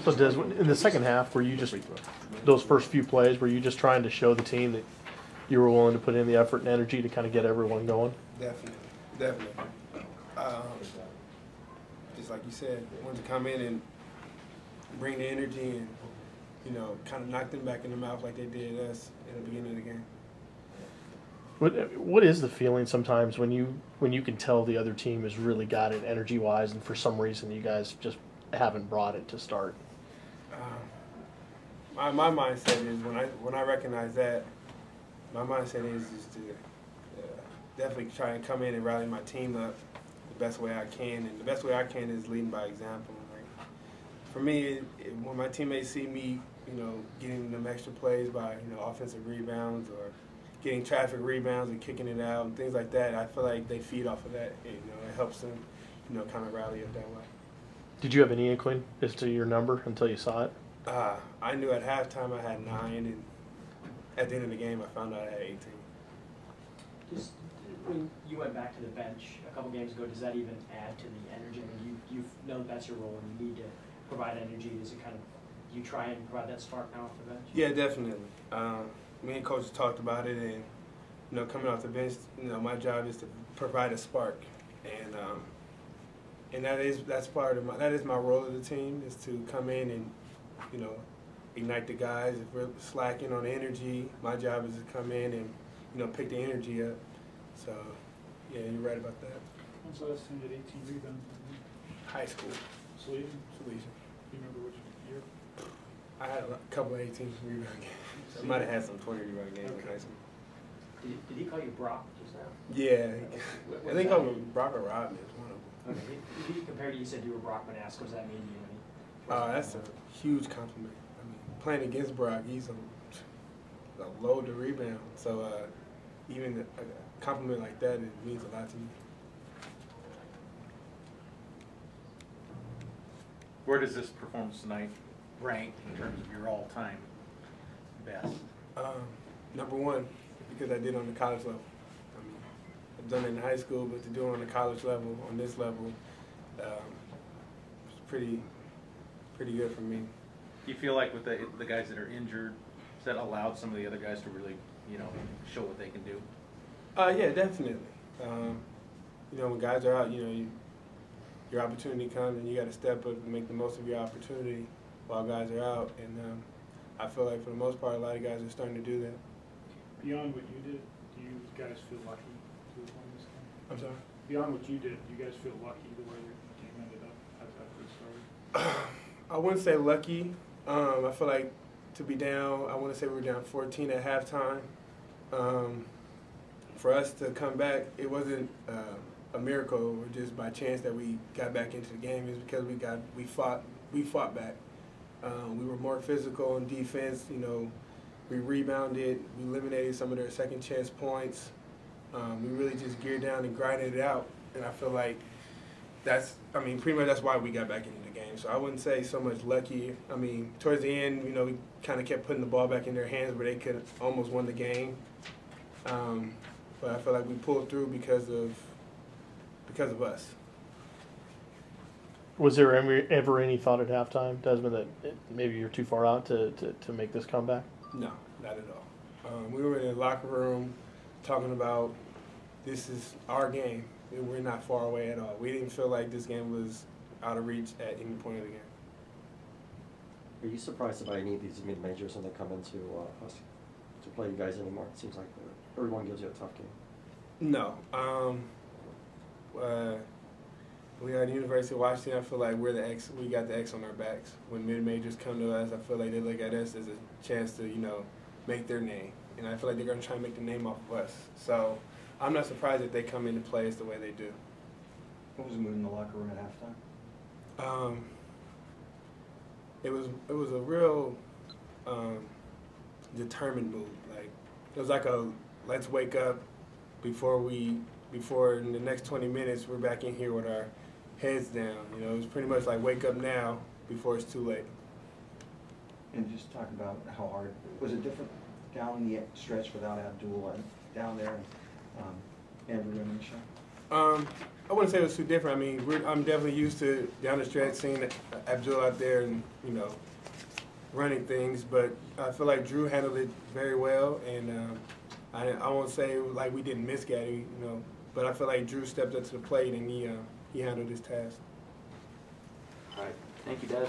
So Des, in the second half, were you just, those first few plays, were you just trying to show the team that you were willing to put in the effort and energy to kind of get everyone going? Definitely. Just like you said, wanted to come in and bring the energy and, you know, kind of knock them back in the mouth like they did us in the beginning of the game. What is the feeling sometimes when you can tell the other team has really got it energy-wise, and for some reason you guys just haven't brought it to start? My mindset is when I recognize that, my mindset is just to definitely try and come in and rally my team up the best way I can, and the best way I can is leading by example. Like, for me, when my teammates see me, you know, getting them extra plays by, you know, offensive rebounds or getting traffic rebounds and kicking it out and things like that, I feel like they feed off of that. You know, it helps them, you know, kind of rally up that way. Did you have any inkling as to your number until you saw it? I knew at halftime I had 9, and at the end of the game I found out I had 18. Just when you went back to the bench a couple games ago, does that even add to the energy? I mean, you know that's your role and you need to provide energy. Does it kind of, do you try and provide that spark now off the bench? Yeah, definitely. Me and coach talked about it, and, you know, coming off the bench, you know, my job is to provide a spark, and that's part of that is my role of the team, is to come in and, you know, ignite the guys. If we're slacking on energy, my job is to come in and, you know, pick the energy up. So, yeah, you're right about that. When's the last time you had 18 rebounds? High school. Salesian? Do you remember which year? I had a couple of 18 rebound games. I might have had some 20 rebound games in high school. Did he call you Brock just now? Yeah. I think he called me Brock or Rodman, one of them. Okay. He compared you, said you were Brockman-esque. What does that mean to you? That's a huge compliment. I mean, playing against Brock, he's a load to rebound. So even a compliment like that, it means a lot to me. Where does this performance tonight rank in terms of your all-time best? Number 1, because I did on the college level. I mean, I've done it in high school, but to do it on the college level, on this level, it's pretty good for me. Do you feel like with the guys that are injured, has that allowed some of the other guys to really, you know, show what they can do? Yeah, definitely. You know, when guys are out, you know, your opportunity comes and you got to step up and make the most of your opportunity while guys are out. And I feel like for the most part, a lot of guys are starting to do that. Beyond what you did, do you guys feel lucky to have won this game? I'm sorry? Beyond what you did, do you guys feel lucky the way your team ended up after it started? I wouldn't say lucky. I feel like to be down, I want to say we were down 14 at halftime. For us to come back, it wasn't a miracle or just by chance that we got back into the game. It's because we fought back. We were more physical on defense. You know, we rebounded. We eliminated some of their second chance points. We really just geared down and grinded it out. And I feel like pretty much that's why we got back into the game. So I wouldn't say so much lucky. I mean, towards the end, you know, we kind of kept putting the ball back in their hands where they could almost won the game. But I feel like we pulled through because of us. Was there ever any thought at halftime, Desmond, that maybe you're too far out to make this comeback? No, not at all. We were in the locker room talking about this is our game. We're not far away at all. We didn't feel like this game was out of reach at any point of the game. Are you surprised about any of these mid-majors when they come into us to play you guys anymore? It seems like everyone gives you a tough game. No. We are at the University of Washington. I feel like we're the X. We got the X on our backs. When mid-majors come to us, I feel like they look at us as a chance to, you know, make their name. And I feel like they're going to try and make the name off of us. So I'm not surprised that they come in and play us the way they do. What was the mood in the locker room at halftime? It was a real determined mood. Like, it was like a let's wake up before in the next 20 minutes we're back in here with our heads down. You know, it was pretty much like wake up now before it's too late. And just talk about how hard was it different down the stretch without Abdul and down there and Andrew and Michelle? I wouldn't say it was too different. I mean, I'm definitely used to down the stretch seeing Abdul out there and, you know, running things, but I feel like Drew handled it very well, and I won't say like we didn't miss Gaddy, you know, but I feel like Drew stepped up to the plate and he handled his task. All right, thank you, Des.